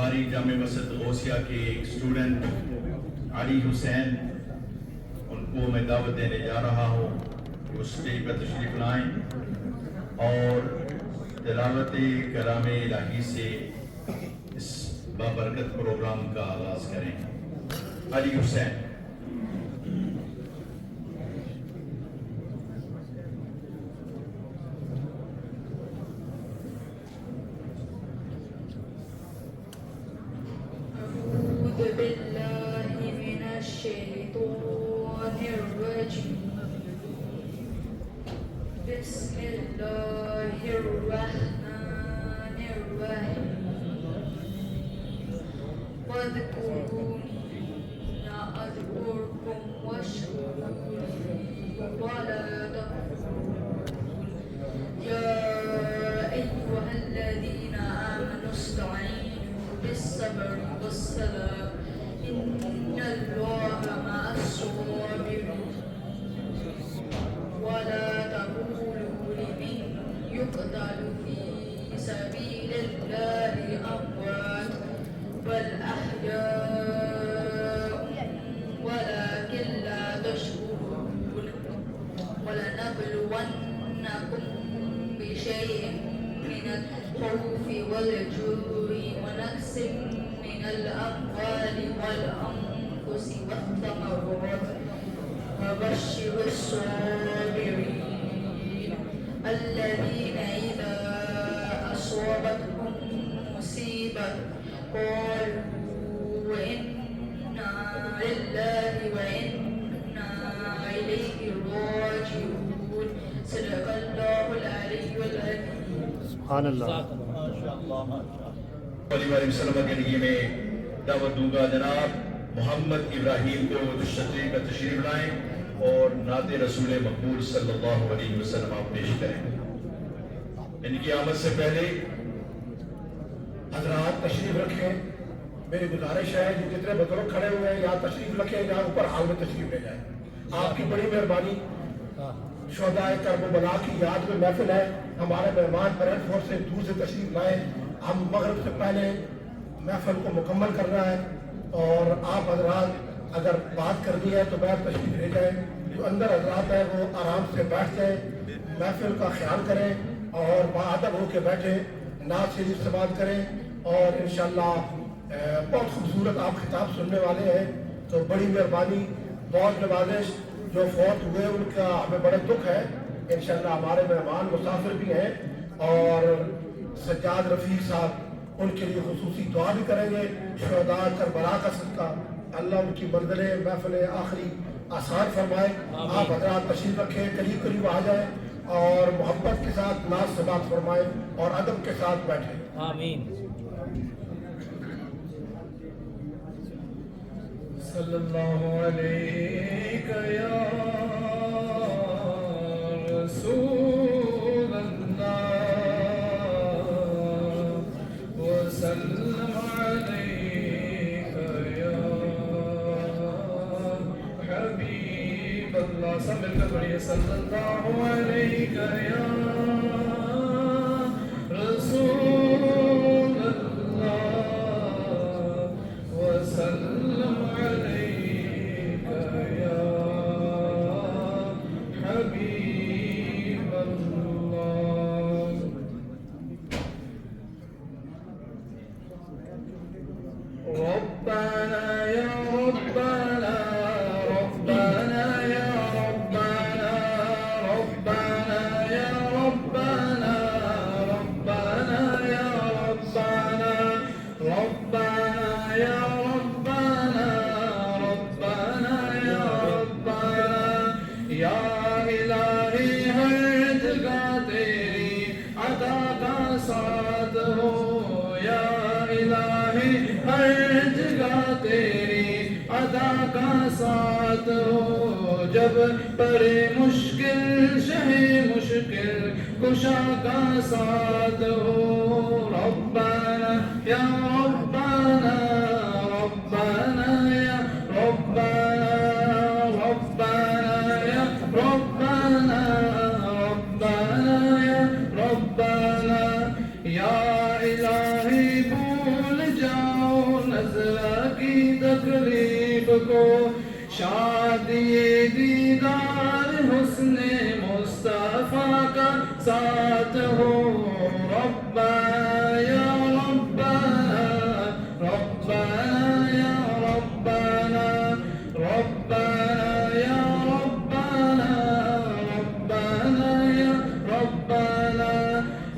بخاری جامع مسجد غوثیہ کے ایک اسٹوڈنٹ علی حسین، ان کو میں دعوت دینے جا رہا ہوں کہ وہ اسٹیج پر تشریف لائیں اور تلاوت کلام الہی سے اس بابرکت پروگرام کا آغاز کریں۔ علی حسین۔ بسم الله الرحمن الرحيم واذكروني أذكركم واشكروني ولا تكفرون يا أيها الذين آمنوا استعينوا بالصبر والصلاة إن الله مع الصابرين ولا تقولوا لمن يقتل في سبيل الله أموات بل أحياء ولكن لا تشعرون ولنبلونكم بشيء من الخوف والجوع ونقص من الأموال والأنفس والثمرات وبشر الصابرين الذين إذا أصابتهم مصيبة قالوا إنا لله وإنا إليه راجعون صدق الله العلي العظيم۔ سبحان اللہ۔ علیہ وسلم کے لیے میں دعوت دوں گا جناب محمد ابراہیم کو تشریف پر تشریف لائیں اور نعت رسول مقبول صلی اللہ علیہ وسلم آپ پیش کریں۔ ان کی آمد سے پہلے حضرات تشریف رکھیں، میری گزارش ہے کہ جتنے بزرگ کھڑے ہوئے ہیں یہاں تشریف رکھیں، یہاں اوپر حال میں تشریف لے جائیں۔ آپ کی بڑی مہربانی۔ شہداء کربلا کی یاد میں محفل ہے، ہمارے مہمان برینڈ فورٹ سے دور سے تشریف لائے، ہم مغرب سے پہلے محفل کو مکمل کرنا ہے اور آپ حضرات اگر بات کرنی ہے تو باہر تشریف لے جائیں، جو اندر حضرات ہیں وہ آرام سے بیٹھ جائیں، محفل کا خیال کریں اور باادب ہو کے بیٹھیں، نعت شریف سے بات کریں اور انشاءاللہ بہت خوبصورت آپ خطاب سننے والے ہیں، تو بڑی مہربانی، بہت نوازش۔ جو فوت ہوئے ان کا ہمیں بڑے دکھ ہے، انشاءاللہ ہمارے مہمان مسافر بھی ہیں اور سجاد رفیق صاحب ان کے لیے خصوصی دعا بھی کریں گے، شہداء کربلا کا صدقہ اللہ ان کی منزل محفل آخری آسان فرمائے۔ آپ حضرات تشریف رکھیں، قریب قریب آ جائیں اور محبت کے ساتھ ناز سے بات فرمائیں اور ادب کے ساتھ بیٹھیں۔ آمین۔ صلی اللہ علیہ یا رسول اللہ وسلم علیہ یا حبیب اللہ۔ سب مل کر پڑھیے صلی اللہ علیہ یا رسول اللہ وسلم علیہ یا حبیب اللہ۔ ربنا یا ربنا ربنا یا ربنا ربنا یا ربنا ربنا یا ربنا ربنا یا ربنا ربنا یا ربنا یا الہی ہر جگہ تیری عطا کا ساتھ ہو، یا الہی ہر جگہ تیری عطا کا ساتھ ہو، جب پرے مشکل شہ مشکل کشا کا ساتھ ہو۔ ربنا یا ربنا ربنا یا ربنا ربنا یا ربنا ربنا یا ربنا یا الہی بھول جا تکلیف کو شادی دیدار حسن مصطفیٰ کا ساتھ ہو ربنا یا ربنا ربنا یا ربنا ربنا یا ربنا ربنا یا ربنا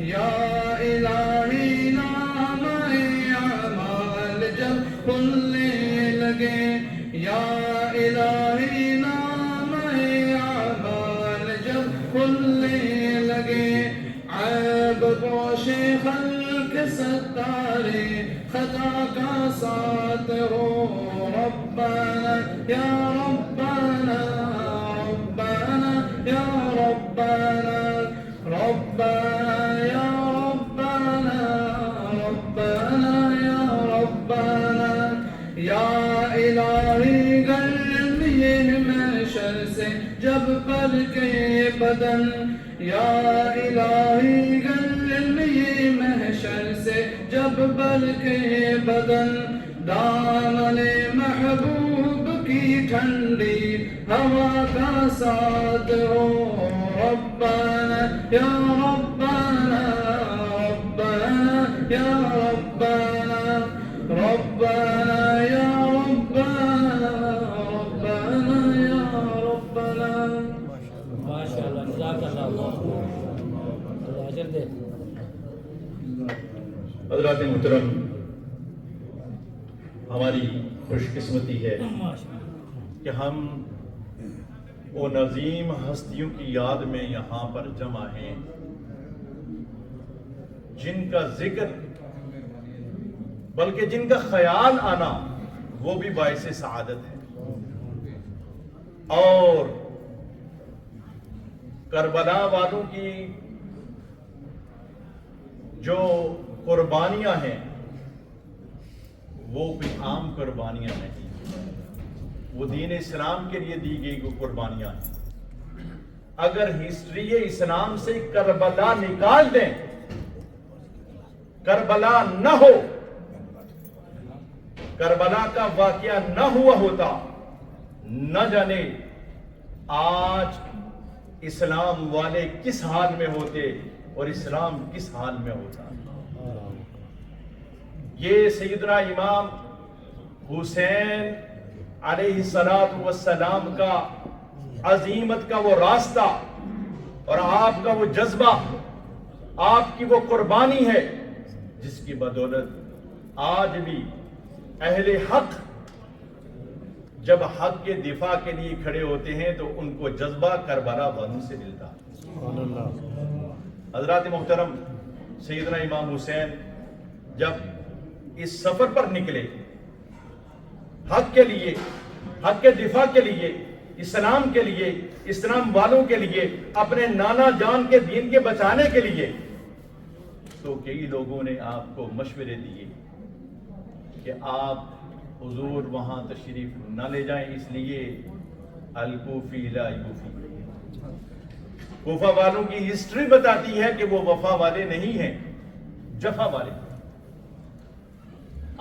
یا الہی نام اعمال جب کھلنے لگے یا الہی نام اعمال جب کھلنے لگے عیب پوش خلق ستارے خدا کا ساتھ ہو ربنا یا ربنا ربنا یا ربنا ربنا یا ربنا ربنا یا ربنا یا الہی گرمیے محشر سے جب پر کے بدن یا الہی گرمیے محشر سے جب پر کے بدن دامن محبوب کی ٹھنڈی ہوا کا ساتھ ہو ربنا یا ربنا ربنا یا ربنا ربنا یا ربنا ربنا یا ربنا ماشاءاللہ جزاک اللہ اللہ اجر دے حضرات محترم، ہماری خوش قسمتی ہے کہ ہم وہ نظیم ہستیوں کی یاد میں یہاں پر جمع ہیں جن کا ذکر بلکہ جن کا خیال آنا وہ بھی باعث سعادت ہے، اور کربلا والوں کی جو قربانیاں ہیں وہ کوئی عام قربانیاں نہیں، وہ دین اسلام کے لیے دی گئی قربانیاں ہیں۔ اگر ہسٹری اسلام سے کربلا نکال دیں، کربلا نہ ہو، کربلا کا واقعہ نہ ہوا ہوتا، نہ جانے آج اسلام والے کس حال میں ہوتے اور اسلام کس حال میں ہوتا۔ یہ سیدنا امام حسین علیہ السلام کا عظیمت کا وہ راستہ اور آپ کا وہ جذبہ، آپ کی وہ قربانی ہے جس کی بدولت آج بھی اہل حق جب حق کے دفاع کے لیے کھڑے ہوتے ہیں تو ان کو جذبہ کربلا والوں سے ملتا ہے۔ حضرات محترم، سیدنا امام حسین جب اس سفر پر نکلے حق کے لیے، حق کے دفاع کے لیے، اسلام کے لیے، اسلام والوں کے لیے، اپنے نانا جان کے دین کے بچانے کے لیے، تو کئی لوگوں نے آپ کو مشورے دیے کہ آپ حضور وہاں تشریف نہ لے جائیں، اس لیے الکوفی لا یوفی، کوفہ والوں کی ہسٹری بتاتی ہے کہ وہ وفا والے نہیں ہیں، جفا والے۔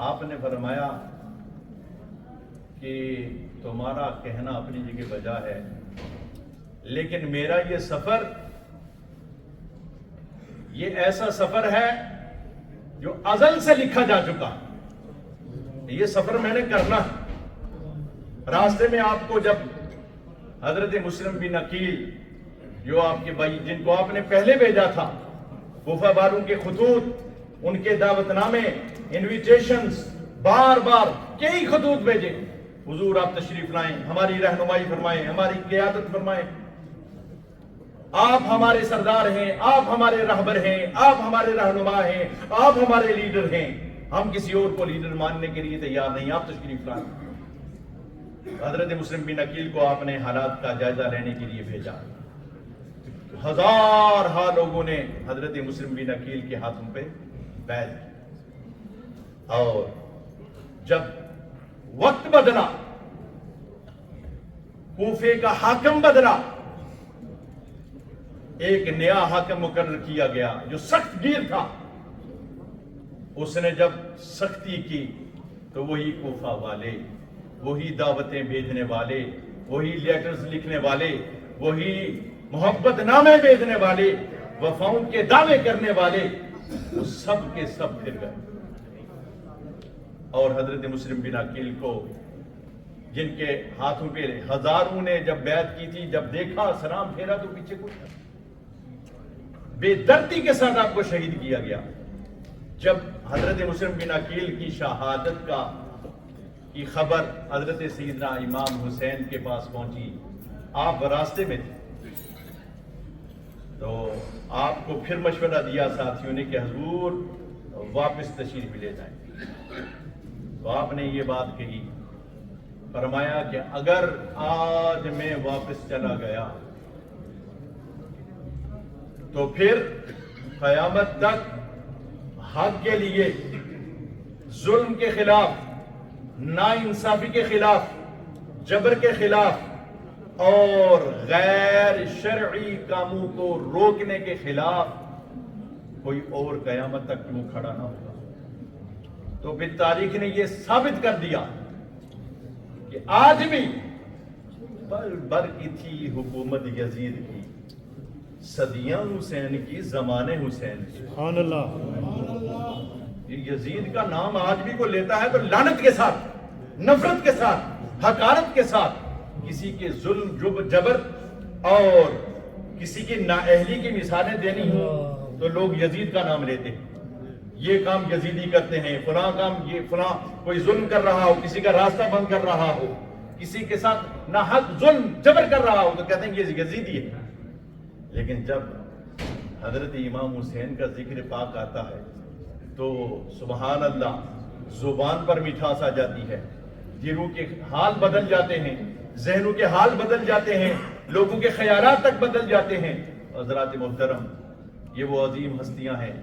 آپ نے فرمایا کہ تمہارا کہنا اپنی جگہ بجا ہے، لیکن میرا یہ سفر، یہ ایسا سفر ہے جو ازل سے لکھا جا چکا، یہ سفر میں نے کرنا ہے۔ راستے میں آپ کو جب حضرت مسلم بن عقیل، جو آپ کے بھائی جن کو آپ نے پہلے بھیجا تھا، کوفہ والوں کے خطوط، ان کے دعوت نامے، انویٹیشنز، بار بار کئی خطوط بھیجے، حضور آپ تشریف لائیں، ہماری رہنمائی فرمائیں، ہماری قیادت فرمائیں، آپ ہمارے سردار ہیں، آپ ہمارے رہبر ہیں، آپ ہمارے رہنما ہیں، آپ ہمارے لیڈر ہیں، ہم کسی اور کو لیڈر ماننے کے لیے تیار نہیں، آپ تشریف لائیں۔ حضرت مسلم بن عقیل کو آپ نے حالات کا جائزہ لینے کے لیے بھیجا، ہزارہا لوگوں نے حضرت مسلم بن عقیل کے ہاتھوں پہ بیعت کی، اور جب وقت بدلا، کوفے کا حاکم بدلا، ایک نیا حاکم مقرر کیا گیا جو سخت گیر تھا، اس نے جب سختی کی تو وہی کوفہ والے وہی دعوتیں بھیجنے والے، وہی لیٹرز لکھنے والے، وہی محبت نامے بھیجنے والے، وفاؤں کے دعوے کرنے والے، وہ سب کے سب پھر گئے۔ اور حضرت مسلم بن عقیل کو، جن کے ہاتھوں پہ ہزاروں نے جب بیعت کی تھی، جب دیکھا سلام پھیرا تو پیچھے کچھ تھا، بے دردی کے ساتھ آپ کو شہید کیا گیا۔ جب حضرت مسلم بن عقیل کی شہادت کی خبر حضرت سیدنا امام حسین کے پاس پہنچی، آپ راستے میں تھے، تو آپ کو پھر مشورہ دیا ساتھیوں نے کہ حضور واپس تشریف لے جائیں۔ تو آپ نے یہ بات کہی، فرمایا کہ اگر آج میں واپس چلا گیا تو پھر قیامت تک حق کے لیے، ظلم کے خلاف، ناانصافی کے خلاف، جبر کے خلاف اور غیر شرعی کاموں کو روکنے کے خلاف کوئی اور قیامت تک کیوں کھڑا نہ ہوگا۔ تو پھر تاریخ نے یہ ثابت کر دیا کہ آج بھی بر کی تھی حکومت یزید کی، صدیاں حسین کی، زمانے حسین کی۔ سبحان اللہ۔ یہ یزید کا نام آج بھی کو لیتا ہے تو لعنت کے ساتھ، نفرت کے ساتھ، حقارت کے ساتھ، کسی کے ظلم جبر اور کسی کی نااہلی کی مثالیں دینی ہوں تو لوگ یزید کا نام لیتے ہیں، یہ کام یزیدی کرتے ہیں، فلاں کام، یہ فلاں کوئی ظلم کر رہا ہو، کسی کا راستہ بند کر رہا ہو، کسی کے ساتھ ناحق ظلم جبر کر رہا ہو تو کہتے ہیں کہ یہ یزیدی ہے۔ لیکن جب حضرت امام حسین کا ذکر پاک آتا ہے تو سبحان اللہ، زبان پر مٹھاس آ جاتی ہے، دلوں کے حال بدل جاتے ہیں، ذہنوں کے حال بدل جاتے ہیں، لوگوں کے خیالات تک بدل جاتے ہیں۔ حضرات محترم، یہ وہ عظیم ہستیاں ہیں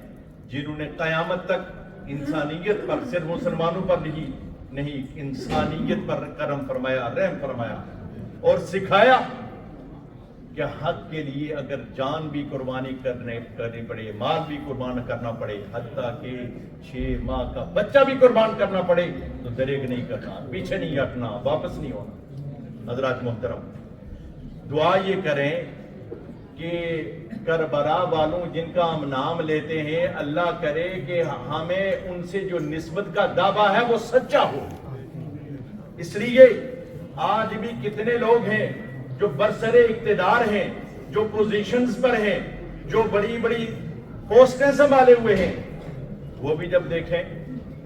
جنہوں نے قیامت تک انسانیت پر، صرف مسلمانوں پر نہیں، انسانیت پر کرم فرمایا، رحم فرمایا اور سکھایا کہ حق کے لیے اگر جان بھی قربانی کرنی پڑے، مال بھی قربان کرنا پڑے، حتیٰ کہ 6 ماہ کا بچہ بھی قربان کرنا پڑے تو دریغ نہیں کرنا، پیچھے نہیں ہٹنا، واپس نہیں ہونا۔ حضرات محترم، دعا یہ کریں کہ کربلا والوں جن کا ہم نام لیتے ہیں، اللہ کرے کہ ہمیں ان سے جو نسبت کا دعویٰ ہے وہ سچا ہو۔ اس لیے آج بھی کتنے لوگ ہیں جو برسر اقتدار ہیں، جو پوزیشنز پر ہیں، جو بڑی بڑی پوسٹیں سنبھالے ہوئے ہیں، وہ بھی جب دیکھیں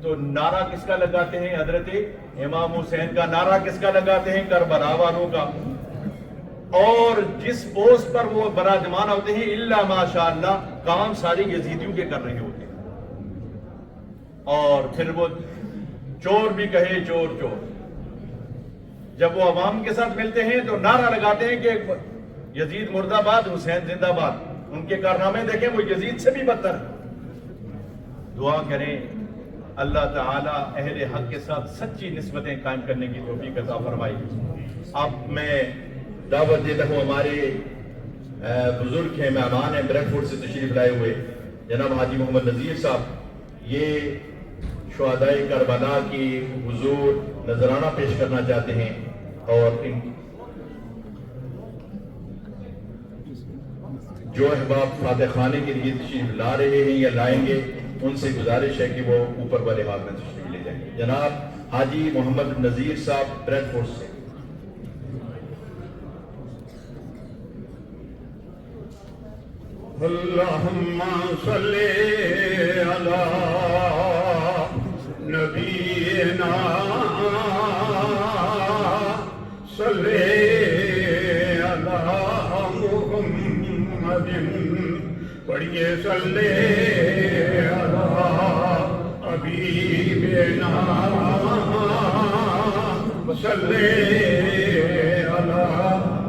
تو نعرہ کس کا لگاتے ہیں؟ حضرت امام حسین کا نعرہ کس کا لگاتے ہیں؟ کربلا والوں کا۔ اور جس پوسٹ پر وہ براجمان ہوتے ہیں، الا ماشاء اللہ، کام ساری یزیدیوں کے کر رہے ہوتے ہیں۔ اور پھر وہ چور بھی کہے چور چور، جب وہ عوام کے ساتھ ملتے ہیں تو نعرہ لگاتے ہیں کہ یزید مرد آباد، حسین زندہ باد۔ ان کے کارنامے دیکھیں، وہ یزید سے بھی بدتر ہیں۔ دعا کریں اللہ تعالی اہل حق کے ساتھ سچی نسبتیں قائم کرنے کی توفیق عطا فرمائے۔ اب میں دعوت دیتا ہوں ہمارے بزرگ ہیں، مہمان ہیں، بریڈ فورڈ سے تشریف لائے ہوئے جناب حاجی محمد نذیر صاحب، یہ شہدائے کربلا کی حضور نذرانہ پیش کرنا چاہتے ہیں، اور جو احباب فاتح خانے کے لیے تشریف لا رہے ہیں یا لائیں گے، ان سے گزارش ہے کہ وہ اوپر والے ہال میں تشریف لے جائیں۔ جناب حاجی محمد نذیر صاحب، بریڈ فورڈ سے۔ اللہم صلی علی نبینا صلی علی محمد، پڑھیے صلی علی حبیبنا صلی علی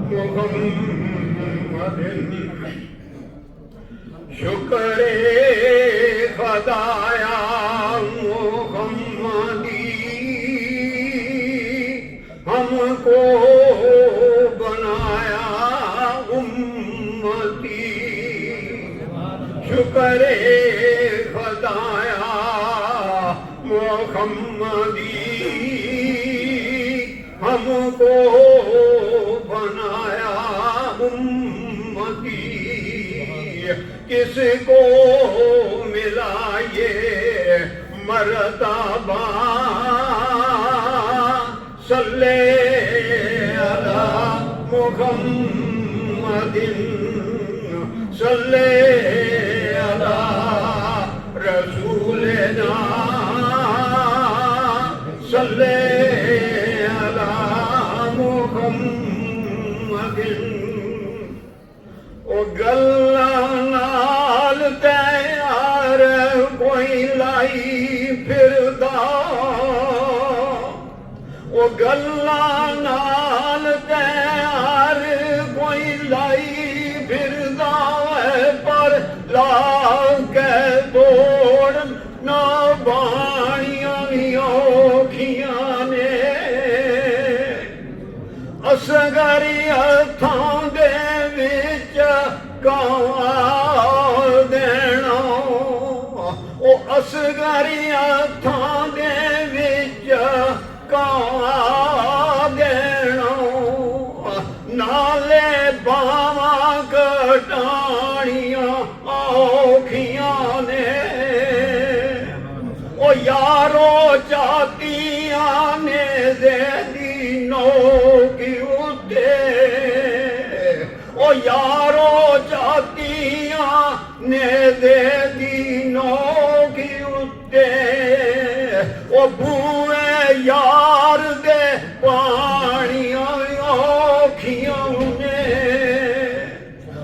محمد۔ شکر خدایا محمدی، ہم کو بنایا امتی۔ شکر خدایا محمدی، ہم کو بنایا امتی کس کو ملا یہ مرتبہ صلی علی محمد صلی علی رسولنا صلی علی محمد او گلہ نال تیار کوئی لائی پھردا او گلہ نال تیار کوئی لائی پھردا پر لا کے توڑ نہ بانیاں اوکھیاں نے اصغری ہتھاں دے وچ کاں دینا او اصغری ہتھاں دے وچ کاں دینا نالے باواں کٹانیاں اوکھیاں نے او یارو چاہتیاں نے زیدی نوکی اٹھے او یارو چاہتیاں نے زیدی نوکی اٹھے او بوئے یار دے پانیاں اوکھیاں نے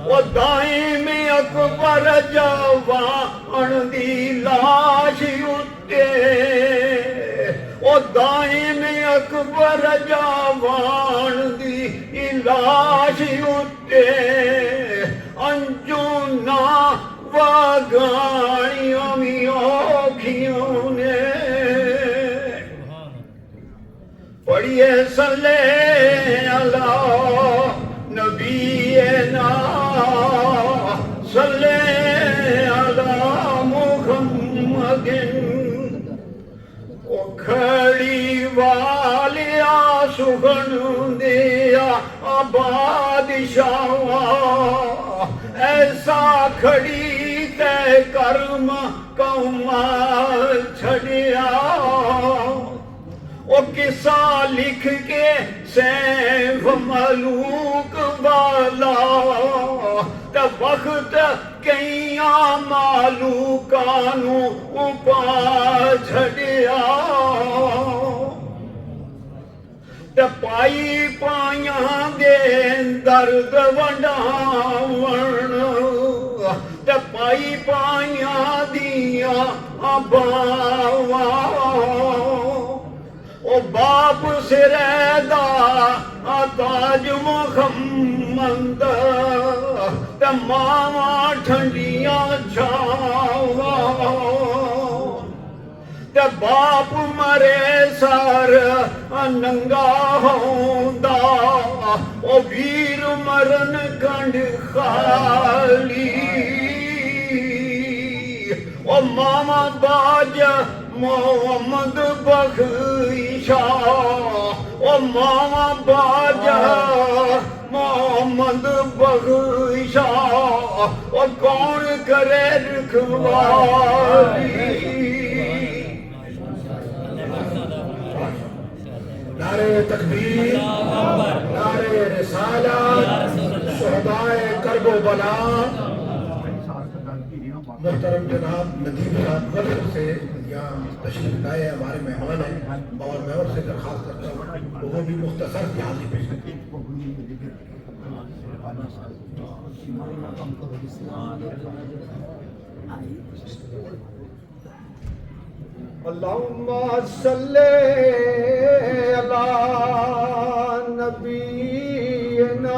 او دائم اکبر جوان دی لاش اٹھے او دائم اکبر جوان دی لاش اٹھے انجونا وگانیاں بھی اوکھیاں نے پڑھیے صلی علی نبینا صلی علی محمد او کھڑی والیا سخن دیا بادشاہ ایسا کھڑی تے کرم کمال چھڑیا او قصہ لکھ کے سیف ملوک والا تے وقت کئیاں مالوکانو اپا چھڑیا تے پائی پائیاں دے درد ونڈاون تے پائی پائیاں دیاں اباواں او باپ سریدہ تاج محمد تے ماواں ٹھنڈیاں چھاواں تے باپ مرے سر ننگا ہوندا او ویر مرن کنڈ خالی او ماما باج محمد بخشا او ماما باج محمد بخشا او کون کرے رکھوالی نعرے تکبیر نعرے رسالت شہدائے کرب و بلا محترم جناب ندیم صاحب غدر سے یہاں تشریف لائے ہمارے مہمان ہیں اور میں ان سے درخواست کرتا ہوں وہ بھی مختصر حاضری پیش کریں اللہم صلی علی نبینا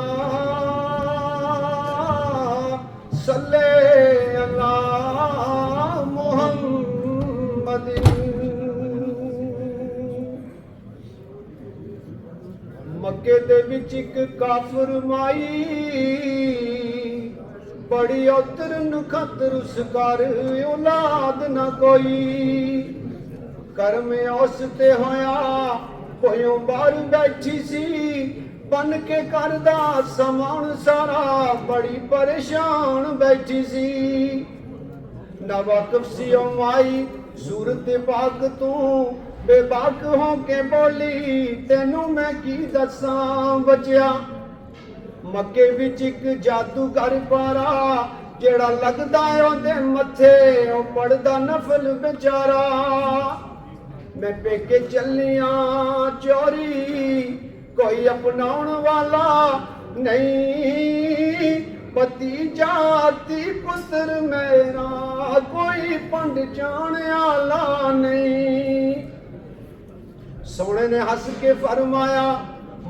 صلی علی محمد مکے دے وچ ایک کافر مائی بڑی اتر نخطر اس کر اولاد نہ کوئی کرم اس تے ہویا کوئیوں بار بیٹھی سی بن کے کردہ سامان سارا بڑی پریشان بیٹھی سی نہ واقف سی او مائی صورت پاک تو بے باک ہو کے بولی تینوں میں کی دساں بچیا مکے وچ ایک جادوگر پارا جیڑا لگدا ہے اودے متھے او پڑدا نفل بیچارا میں پیکے چلیاں چوری کوئی اپناؤن والا نہیں بھتیجا تی پتر میرا کوئی پنڈ جانے والا نہیں سونے نے ہنس کے فرمایا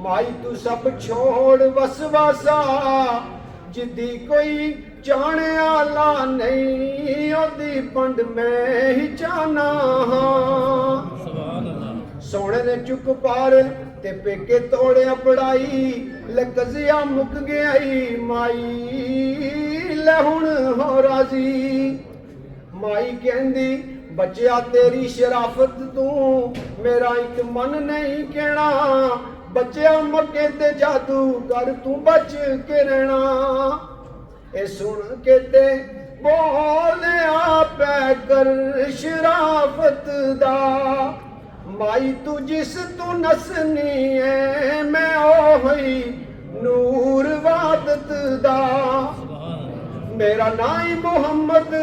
مائی تو سب چھوڑ وسواسا جدی کوئی جانے والا نہیں اودی پنڈ میں ہی جانا ہاں سونے نے چک پار تے پیکے توڑے پڑائی لکزیا مک گئی مائی لہن ہو راضی مائی کہندی بچیا تیری شرافت تو میرا ایک من نہیں کہنا بچیا مکے تے جادوگر تو بچ کے رہنا اے سن کے تے بولیا پہ کر شرافت دا مائی تو جس تو نسنی ہے میں اوہی نور وعدت دا میرا نائی محمد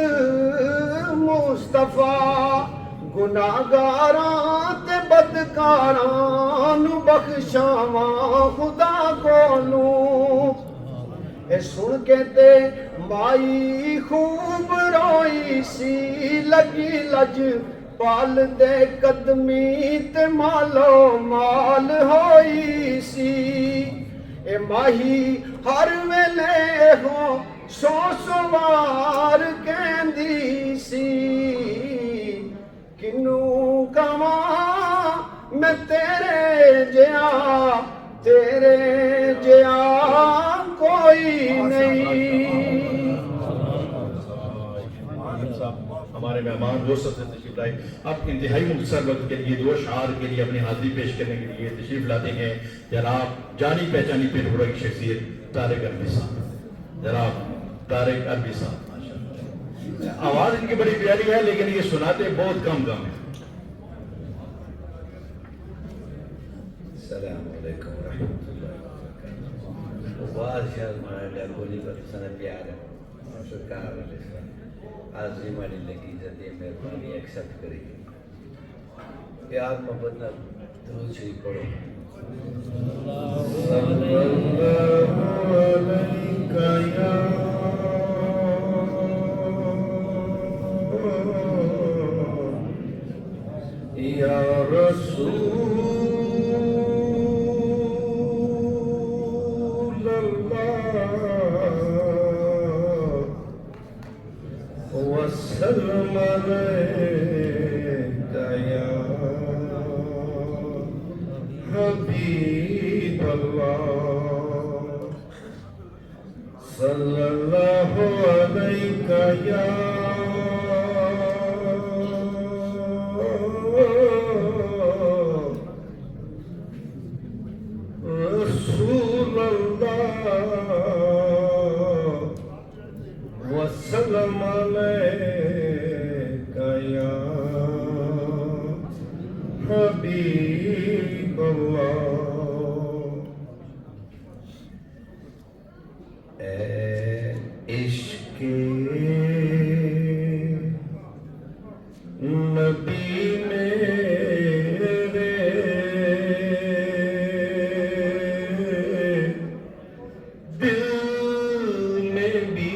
مصطفیٰ گناہگاراں تے بدکاراں نو بخشاواں خدا کولوں اے سن کے تے مائی خوب روئی سی لگی لج پال دے قدمی تے مالو مال ہوئی سی اے ماہی ہر ویلے ہو سو سوار کہندی سی کنوں کماں میں تیرے جیا کوئی نہیں ہمارے مہمان دوست سے تشریف لائے اب انتہائی مختصر وقت کے لیے دو اشعار کے لیے اپنی حاضری پیش کرنے کے لیے تشریف لاتے ہیں جناب جانی پہچانی پہ تھوڑا کی شخصیت طارق عربی صاحب جناب طارق عربی صاحب آواز ان کی بڑی پیاری ہے لیکن یہ سناتے بہت کم ہے السلام علیکم ورحمۃ اللہ وبرکاتہ بادشاہ مہاراجا گولی پر سن پیار سرکار حاضری مانی لگی جدی مہربانی ایکسپٹ کری پیار محبت نہ درود شریف پڑھو صلی اللہ علیکہ یا رسول اللہ وسلم علیکہ یا حبیب اللہ صلی اللہ علیکہ یا رسول اللہ وسلم علیکہ یا حبیب اللہ اے عشق نبی میرے دل میں بھی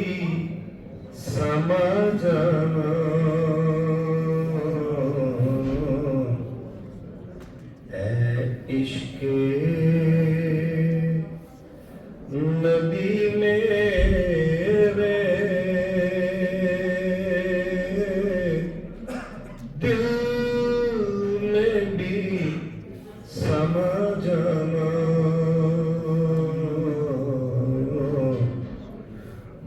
سما جانا اے عشق نبی میرے دل میں بھی سما جانا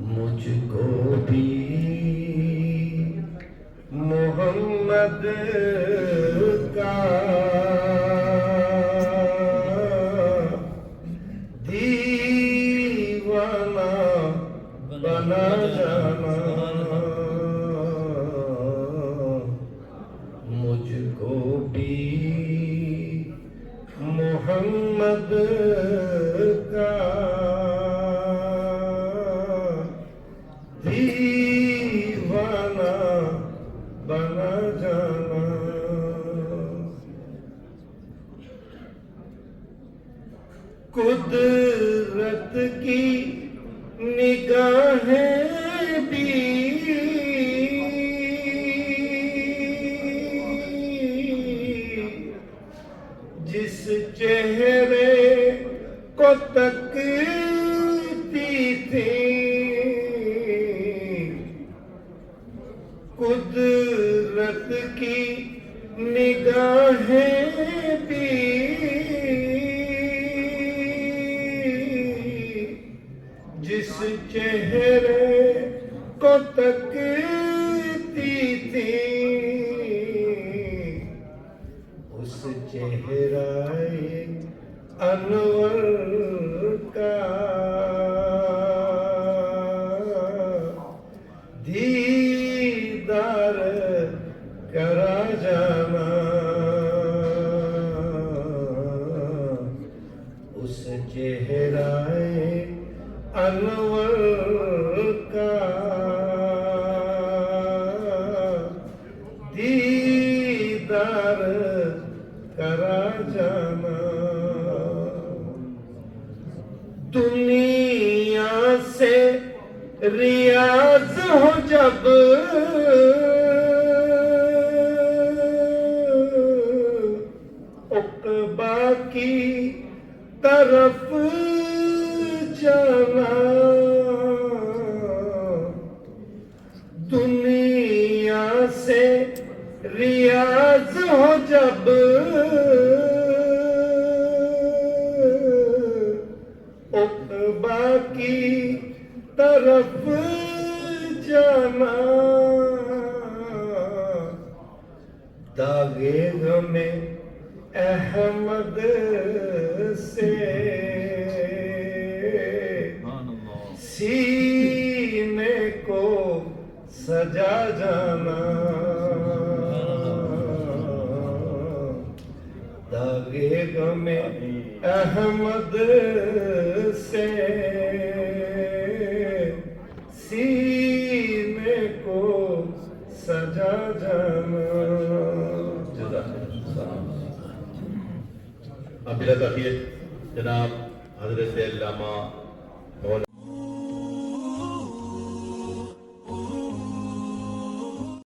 مجھ کو بھی محمد کا محمد کا دیوانہ بنا جانا. قدرت کی نگاہیں بھی جس چہرے کو تکتی تھی، قدرت کی نگاہیں بھی جس چہرے کو تکتی تھی، اس چہرہ انور کا دیدار کرا جانا. اس چہرہ انور کا دیدار کرا جانا. دنیا سے ریاض ہو جب عقبہ کی طرف جانا. دنیا سے ریاض ہو جب عقبہ کی طرف جانا. داغے غم احمد سے سینے کو سجا جانا. داغے غم احمد سے سینے کو سجا جانا. اب بلا تاخیر جناب حضرت علامہ مولانا